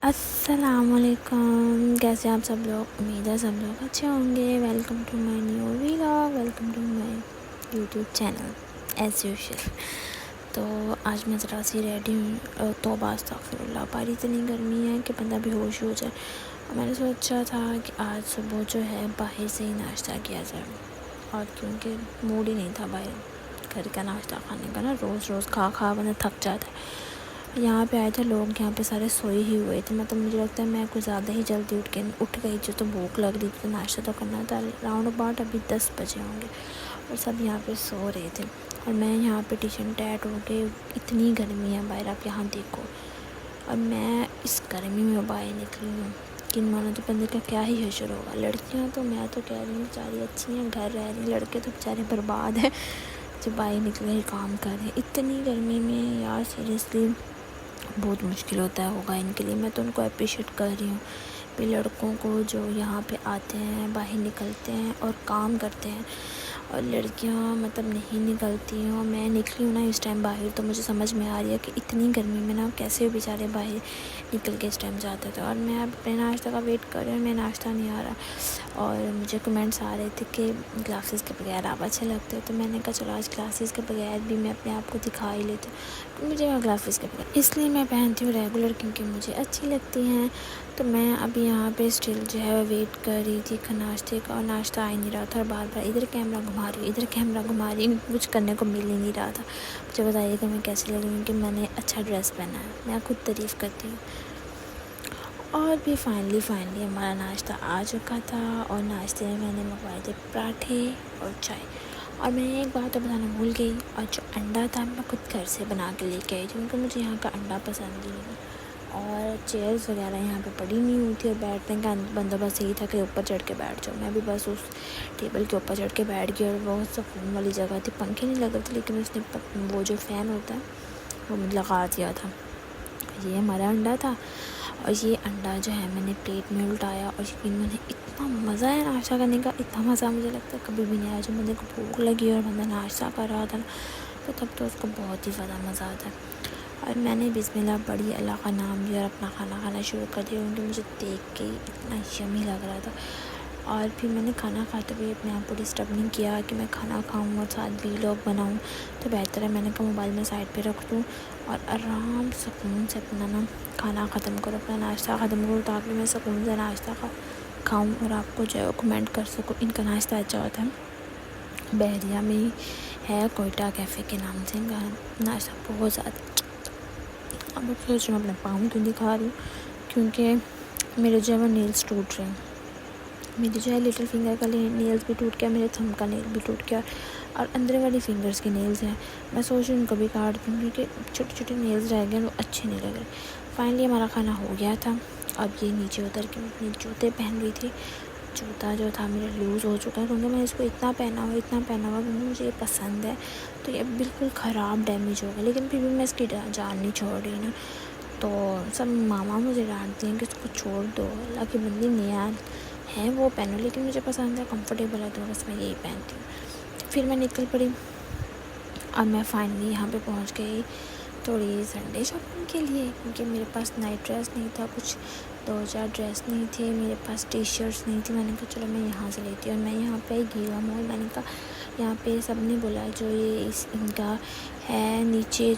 السلام علیکم، کیسے آپ سب لوگ؟ امید ہے سب لوگ اچھے ہوں گے۔ Welcome to my new vlog, welcome to my YouTube channel as usual. تو آج میں ذرا سی ریڈی ہوں، توبہ استغفر اللہ، پاری اتنی گرمی ہے کہ بندہ بے ہوش ہو جائے۔ اور میں نے سوچا تھا کہ آج صبح جو ہے باہر سے ہی ناشتہ کیا جائے، اور کیونکہ موڈ ہی نہیں تھا باہر گھر کا ناشتہ کھانے کا نا، روز روز کھا کھا بندہ تھک جاتا ہے۔ یہاں پہ آئے تھے لوگ، یہاں پہ سارے سوئے ہی ہوئے تھے، مطلب مجھے لگتا ہے میں کچھ زیادہ ہی جلدی اٹھ گئی تھی، تو بھوک لگ رہی تھی، تو ناشتہ تو کرنا تھا۔ راؤنڈ اباؤٹ ابھی 10 بجے ہوں گے اور سب یہاں پہ سو رہے تھے، اور میں یہاں پہ ٹیشن ٹیٹ ہو کے، اتنی گرمی ہے باہر آپ یہاں دیکھو، اور میں اس گرمی میں باہر نکلی ہوں کہ مانو تو بندے کا کیا ہی حشر ہوگا۔ لڑکیاں تو میں تو کہہ رہی ہوں بیچاری اچھی ہیں، گھر رہ رہی، لڑکے تو بیچارے برباد ہیں جو باہر نکلے ہی کام کر رہے ہیں اتنی گرمی میں۔ یار سیریسلی بہت مشکل ہوتا ہوگا ان کے لیے، میں تو ان کو اپریشیٹ کر رہی ہوں کہ لڑکوں کو جو یہاں پہ آتے ہیں، باہر نکلتے ہیں اور کام کرتے ہیں، اور لڑکیاں مطلب نہیں نکلتی ہیں۔ اور میں نکلی ہوں نا اس ٹائم باہر، تو مجھے سمجھ میں آ رہی ہے کہ اتنی گرمی میں نا کیسے بیچارے باہر نکل کے اس ٹائم جاتے تھے۔ اور میں اب اپنے ناشتہ کا ویٹ کر رہی ہوں، میں ناشتہ نہیں آ رہا، اور مجھے کمنٹس آ رہے تھے کہ گلاسز کے بغیر آپ اچھے لگتے ہو، تو میں نے کہا چلو آج گلاسز کے بغیر بھی میں اپنے آپ کو دکھا ہی لیتی ہوں۔ مجھے گلاسز کے بغیر اس لیے میں پہنتی ہوں ریگولر، کیونکہ مجھے اچھی لگتی ہیں۔ تو میں ابھی یہاں پہ اسٹل جو ہے ویٹ کر رہی تھی ناشتے کا، اور ناشتہ آ ہی نہیں رہا تھا، اور بار بار ادھر کیمرہ گھما رہی ہوں، ادھر کیمرہ گھما رہی ہوں، کچھ کرنے کو مل ہی نہیں رہا تھا۔ مجھے بتائیے کہ میں کیسی لگ رہی ہوں، کہ میں نے اچھا ڈریس پہنا ہے، میں خود تعریف کرتی ہوں۔ اور بھی فائنلی ہمارا ناشتہ آ چکا تھا، اور ناشتے میں میں نے منگوائے تھے پراٹھے اور چائے۔ اور میں ایک بات تو بتانا بھول گئی، اور جو انڈا تھا میں خود گھر سے بنا کے لے کے آئی تھی، کیونکہ مجھے یہاں کا انڈا پسند ہی نہیں، اور چیئرز وغیرہ یہاں پہ پڑی نہیں ہوئی تھی، اور بیٹھنے کا بندوبست یہی تھا کہ اوپر چڑھ کے بیٹھ جاؤ۔ میں بھی بس اس ٹیبل کے اوپر چڑھ کے بیٹھ گئی، اور بہت سکون والی جگہ تھی، پنکھے نہیں لگے تھے، لیکن اس نے وہ جو فین ہوتا ہے وہ مجھے لگا دیا تھا۔ یہ ہمارا انڈا تھا، اور یہ انڈا جو ہے میں نے پلیٹ میں الٹایا، اور یقین میں نے اتنا مزہ ہے ناشتہ کرنے کا، اتنا مزہ مجھے لگتا ہے کبھی بھی نہیں آیا۔ جب بندے کو بھوک لگی اور بندہ ناشتہ کر رہا تھا نا، تو تب تو اس کو بہت ہی زیادہ مزہ آتا ہے۔ اور میں نے بسم اللہ پڑھی، اللہ کا نام لیا، اور اپنا کھانا کھانا شروع کر دیا، کیونکہ مجھے دیکھ کے اتنا یمی لگ رہا تھا۔ اور پھر میں نے کھانا کھاتے ہوئے اپنے آپ کو ڈسٹرب نہیں کیا کہ میں کھانا کھاؤں اور ساتھ ویلاگ بناؤں، تو بہتر ہے میں نے کہا موبائل میں سائڈ پہ رکھ دوں، اور آرام سکون سے اپنا نا کھانا ختم کرو، اپنا ناشتہ ختم کرو، تاکہ میں سکون سے ناشتہ کھاؤں، اور آپ کو جو ہے کمنٹ کر سکوں ان کا ناشتہ اچھا ہوتا ہے۔ بحریہ میں ہی ہے، کوئٹہ کیفے کے نام سے، ان کا ناشتہ بہت زیادہ اچھا ہوتا ہے۔ اب سوچ رہی ہوں اپنے پاؤں کیوں دکھا رہی ہوں، کیونکہ میرے جو ہے وہ نیلز ٹوٹ رہے ہیں، میری جو ہے لٹل فنگر کا نیلز بھی ٹوٹ گیا، میرے تھم کا نیل بھی ٹوٹ گیا، اور اندر والی فنگرز کے نیلز ہیں، میں سوچ رہی ہوں ان کو بھی کاٹ دوں، کیونکہ چھوٹے چھوٹے نیلز رہ گئے ہیں، وہ اچھے نہیں لگ رہے۔ فائنلی ہمارا کھانا ہو گیا تھا، اب یہ نیچے اتر کے میں اپنے جوتے پہن رہی تھی۔ جوتا جو تھا میرا لوز ہو چکا ہے، کیونکہ میں اس کو اتنا پہنا ہوا کیونکہ مجھے یہ پسند ہے، تو یہ بالکل خراب ڈیمیج ہو گیا، لیکن پھر بھی میں اس کی جان نہیں چھوڑ رہی نا۔ تو سب ماما مجھے ڈانٹتی ہیں کہ اس کو چھوڑ دو، اللہ کی بندی نیا ہے وہ پہنو، لیکن مجھے پسند ہے، کمفرٹیبل ہے، تو بس میں یہی پہنتی ہوں۔ پھر میں نکل پڑی، اور میں فائنلی یہاں پہ پہنچ گئی تھوڑی سنڈے شاپنگ کے لیے، کیونکہ میرے پاس نائٹ ڈریس نہیں تھا، کچھ 2-4 ڈریس نہیں تھے میرے پاس، ٹی شرٹس نہیں تھی، میں نے کہا چلو میں یہاں سے لیتی ہوں۔ اور میں یہاں پہ گیوا مال، میں نے کہا یہاں پہ سب نے بولا جو یہ ان کا ہے نیچے،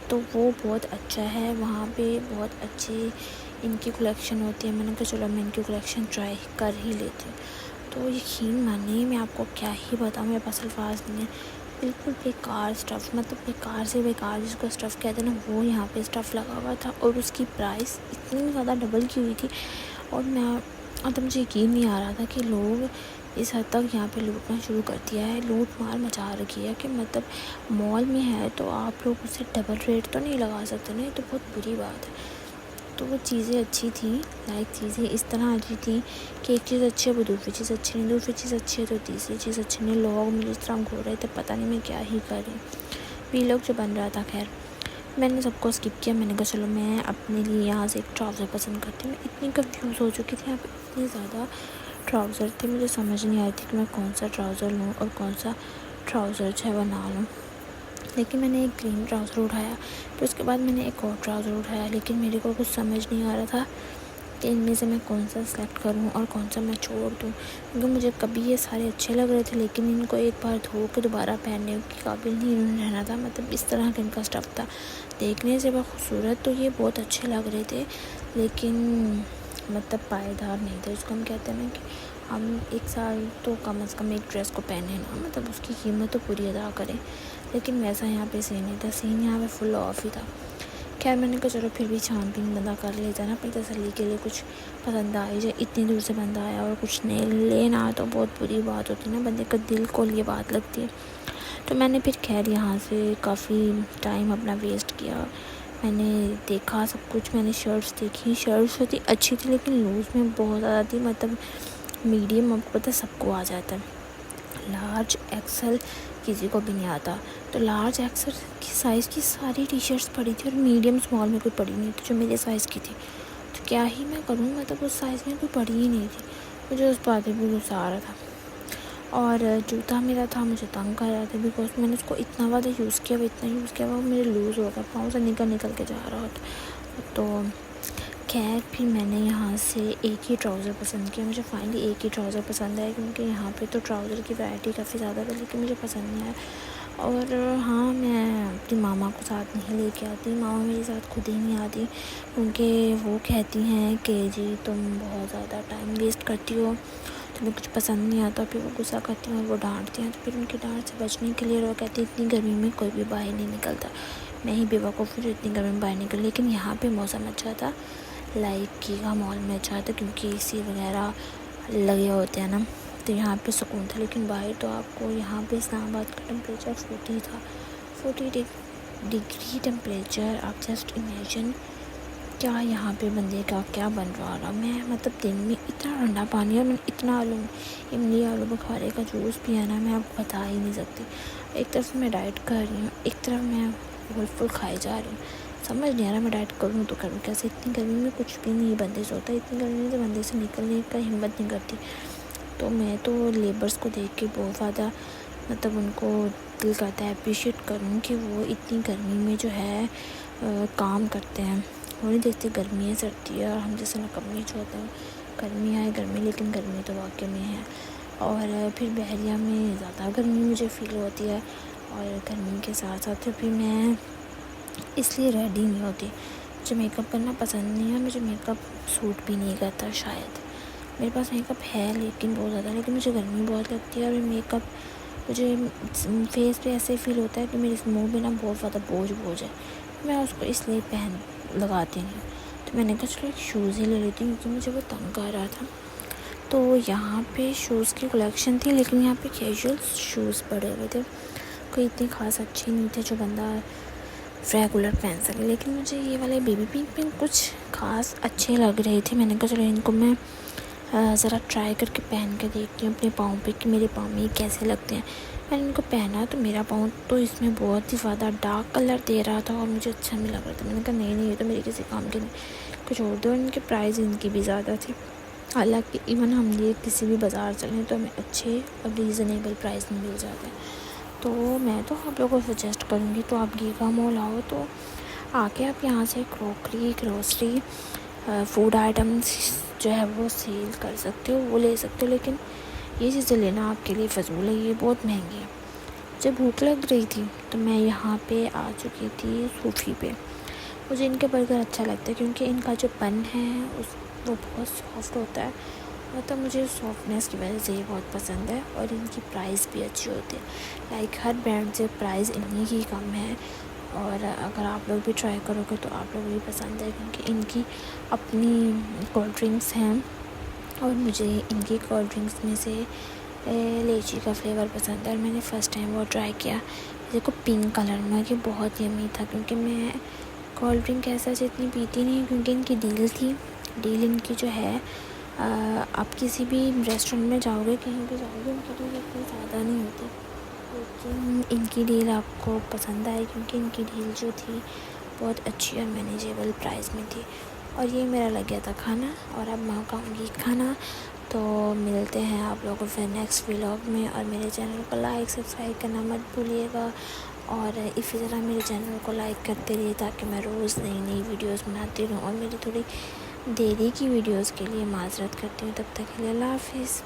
تو وہ بہت اچھا ہے، وہاں پہ بہت اچھی ان کی کلیکشن ہوتی ہے، میں نے کہا چلو میں ان کی کلیکشن ٹرائی کر ہی لیتی ہوں۔ تو یقین مانیے میں آپ کو کیا ہی بتاؤں، میرے پاس الفاظ نہیں ہیں، بالکل بیکار اسٹف، مطلب بیکار سے بیکار جس کو اسٹف کہتے ہیں نا، وہ یہاں پہ اسٹف لگا ہوا تھا، اور اس کی پرائس اتنی زیادہ ڈبل کی ہوئی تھی، اور مجھے یقین نہیں آ رہا تھا کہ لوگ اس حد تک یہاں پہ لوٹنا شروع کر دیا ہے، لوٹ مار مچا رکھی ہے، کہ مطلب مال میں ہے تو آپ لوگ اسے ڈبل ریٹ تو نہیں لگا سکتے نا، یہ تو بہت بری بات ہے۔ تو وہ چیزیں اچھی تھیں، چیزیں اس طرح اچھی تھیں کہ ایک چیز اچھی ہے وہ دوسری چیز اچھی نہیں، دوسری چیز اچھی ہے تو تیسری چیز اچھی نہیں۔ لوگ مجھے اس طرح گھور رہے تھے، پتہ نہیں میں کیا ہی کر رہی، ویلاگ جو بن رہا تھا۔ خیر میں نے سب کو اسکپ کیا، میں نے کہا چلو میں اپنے لیے یہاں سے ایک ٹراؤزر پسند کرتی ہوں۔ میں اتنی کنفیوز ہو چکی تھی، یہاں پہ اتنے زیادہ ٹراؤزر تھے، مجھے سمجھ نہیں آئی تھی کہ میں کون سا ٹراؤزر لوں اور کون سا ٹراؤزر جو ہے وہ نہ لوں۔ لیکن میں نے ایک گرین ٹراؤزر اٹھایا، پھر اس کے بعد میں نے ایک اور ٹراؤزر اٹھایا، لیکن میرے کو کچھ سمجھ نہیں آ رہا تھا کہ ان میں سے میں کون سا سلیکٹ کروں اور کون سا میں چھوڑ دوں، کیونکہ مجھے کبھی یہ سارے اچھے لگ رہے تھے، لیکن ان کو ایک بار دھو کے دوبارہ پہننے کے قابل نہیں رہنا تھا، مطلب اس طرح کا ان کا اسٹف تھا، دیکھنے سے بہت خوبصورت تو یہ بہت اچھے لگ رہے تھے، لیکن مطلب پائیدار نہیں تھے۔ اس کو ہم کہتے ہیں نا کہ ہم ایک سال تو کم از کم ایک ڈریس کو پہنے نا، مطلب اس کی قیمت تو پوری ادا کریں، لیکن ویسا یہاں پہ سین نہیں تھا، سین یہاں پہ فل آف ہی تھا۔ خیر میں نے کہا چلو پھر بھی چھان بین بندہ کر لیتا نا اپنی تسلی کے لیے، کچھ پسند آئی جائے، اتنی دور سے بندہ آیا اور کچھ نہیں لینا تو بہت بری بات ہوتی ہے نا، بندے کا دل کو یہ بات لگتی ہے۔ تو میں نے پھر خیر یہاں سے کافی ٹائم اپنا ویسٹ کیا، میں نے دیکھا سب کچھ، میں نے شرٹس دیکھی، شرٹس ہوتی اچھی تھی لیکن لوز میں بہت زیادہ تھی، مطلب میڈیم آپ کو پتہ سب کو آ جاتا ہے، لارج ایکسل کسی کو بھی نہیں آتا، تو لارج ایکسل کی سائز کی ساری ٹی شرٹس پڑی تھی اور میڈیم اسمال میں کوئی پڑی نہیں تھی جو میرے سائز کی تھی، تو کیا ہی میں کروں، مطلب اس سائز میں کوئی پڑی ہی نہیں تھی، مجھے اس بات پہ بھی غصہ آ رہا تھا۔ اور جوتا میرا تھا مجھے تنگ کر رہا تھا، بیکاز میں نے اس کو اتنا زیادہ یوز کیا، وہ میرے لوز ہو گیا، پاؤں سے نکل کے جا رہا ہوتا، تو خیر پھر میں نے یہاں سے ایک ہی ٹراؤزر پسند کیا، مجھے فائنلی ایک ہی ٹراؤزر پسند آیا، کیونکہ یہاں پہ تو ٹراؤزر کی ورائٹی کافی زیادہ تھی لیکن مجھے پسند نہیں آیا۔ اور ہاں میں اپنی ماما کو ساتھ نہیں لے کے آتی، ماما میرے ساتھ خود ہی نہیں آتی، کیونکہ وہ کہتی ہیں کہ جی تم بہت زیادہ ٹائم ویسٹ کرتی ہو، تمہیں کچھ پسند نہیں آتا، پھر وہ غصہ کرتی ہیں اور وہ ڈانٹتی ہیں، تو پھر ان کی ڈانٹ سے بچنے کے لیے وہ کہتی ہیں اتنی گرمی میں کوئی بھی باہر نہیں نکلتا، میں ہی بیوقوف جو اتنی گرمی میں باہر نکل، لیکن یہاں پہ موسم اچھا تھا، لائک کیگا مال میں اچھا تھا کیونکہ اے سی وغیرہ لگے ہوتے ہیں نا، تو یہاں پہ سکون تھا، لیکن باہر تو آپ کو یہاں پہ اسلام آباد کا ٹمپریچر 40 تھا، 40 ڈگری ٹمپریچر، آپ جسٹ امیجن کیا یہاں پہ بندے کا کیا بن رہا، میں مطلب دن میں اتنا ٹھنڈا پانی اور میں نے اتنا املی آلو بخارے کا جوس پیا نا، میں آپ کو بتا ہی نہیں سکتی، ایک طرف میں ڈائٹ کر رہی ہوں، ایک طرف میں پھل کھائے جا رہی ہوں، سمجھ نہیں آ رہا میں ڈائٹ کروں تو کروں کیسے، اتنی گرمی میں کچھ بھی نہیں بندے سے ہوتا، اتنی گرمی میں تو بندے سے نکلنے کا ہمت نہیں کرتی، تو میں تو لیبرز کو دیکھ کے بہت زیادہ مطلب ان کو دل کرتا ہے اپریشیٹ کروں کہ وہ اتنی گرمی میں جو ہے کام کرتے ہیں، وہ نہیں دیکھتے گرمی ہے سردی ہے، اور ہم جیسے نکمّے جو ہوتے ہیں گرمی ہے گرمی، لیکن گرمی تو واقع میں ہے، اور پھر بحریہ میں زیادہ گرمی مجھے فیل ہوتی ہے، اور گرمی کے ساتھ ساتھ پھر میں اس لیے ریڈی نہیں ہوتی، مجھے میک اپ کرنا پسند نہیں ہے، مجھے میک اپ سوٹ بھی نہیں کرتا، شاید میرے پاس میک اپ ہے لیکن بہت زیادہ، لیکن مجھے گرمی بہت لگتی ہے، اور میک اپ مجھے فیس پہ ایسے فیل ہوتا ہے کہ میرے منہ میں نا بہت زیادہ بوجھ ہے، میں اس کو اس لیے لگاتی نہیں، تو میں نے کہا چلو ایک شوز ہی لے لیتی ہوں کیونکہ مجھے وہ تنگ کر رہا تھا، تو یہاں پہ شوز کی کلیکشن تھی، لیکن یہاں پہ کیجول شوز پڑے ہوئے تھے، کوئی اتنے خاص اچھے نہیں تھے جو بندہ ریگولر پہن سکے، لیکن مجھے یہ والے بیبی پنک میں کچھ خاص اچھے لگ رہے تھے، میں نے کہا چلو ان کو میں ذرا ٹرائی کر کے پہن کے دیکھتی ہوں اپنے پاؤں پہ کہ میرے پاؤں میں یہ کیسے لگتے ہیں، میں نے ان کو پہنا تو میرا پاؤں تو اس میں بہت ہی زیادہ ڈارک کلر دے رہا تھا اور مجھے اچھا نہیں لگ رہا تھا، میں نے کہا نہیں یہ تو میرے کسی کام کے نہیں، کچھ اور دو، ان کے پرائز ان کی بھی زیادہ تھی، حالانکہ ایون ہم یہ کسی بھی بازار چلیں تو ہمیں اچھے اور ریزنیبل پرائز میں مل جاتے ہیں، تو میں تو آپ لوگوں کو سجیسٹ کروں گی تو آپ گیگا مال آؤ تو آ کے آپ یہاں سے کروکری گروسری فوڈ آئٹمس جو ہے وہ سیل کر سکتے ہو، وہ لے سکتے ہو، لیکن یہ چیزیں لینا آپ کے لیے فضول ہے، یہ بہت مہنگی ہے، مجھے بھوک لگ رہی تھی تو میں یہاں پہ آ چکی تھی صوفی پہ، مجھے ان کے برگر اچھا لگتا ہے کیونکہ ان کا جو بن ہے وہ بہت سافٹ ہوتا ہے، مطلب مجھے سافٹنیس کی وجہ سے یہ بہت پسند ہے، اور ان کی پرائز بھی اچھی ہوتی ہے، لائک ہر برانڈ سے پرائز انہی کی کم ہے، اور اگر آپ لوگ بھی ٹرائی کرو گے تو آپ لوگ بھی پسند ہے، کیونکہ ان کی اپنی کولڈ ڈرنکس ہیں، اور مجھے ان کی کولڈ ڈرنکس میں سے لیچی کا فلیور پسند ہے، اور میں نے فرسٹ ٹائم وہ ٹرائی کیا، دیکھو پنک کلر میں کہ بہت یمی تھا، کیونکہ میں کولڈ ڈرنک ایسا اتنی پیتی نہیں، کیونکہ ان کی ڈیل تھی، ڈیل ان کی جو ہے آپ کسی بھی ریسٹورنٹ میں جاؤ گے کہیں پہ جاؤ گے ان کی ڈیل اتنی زیادہ نہیں ہوتی، لیکن ان کی ڈیل آپ کو پسند آئے کیونکہ ان کی ڈیل جو تھی بہت اچھی اور مینیجیبل پرائز میں تھی، اور یہ میرا لگ گیا تھا کھانا، اور اب میں کھاؤں گی کھانا، تو ملتے ہیں آپ لوگوں کو پھر نیکسٹ ولاگ میں، اور میرے چینل کو لائک سبسکرائب کرنا مت بھولیے گا، اور اسی طرح میرے چینل کو لائک کرتے رہیے تاکہ میں روز نئی نئی ویڈیوز بناتی رہوں. اور میری تھوڑی دیری کی ویڈیوز کے لیے معذرت کرتی ہوں. تب تک کے لیے اللہ حافظ.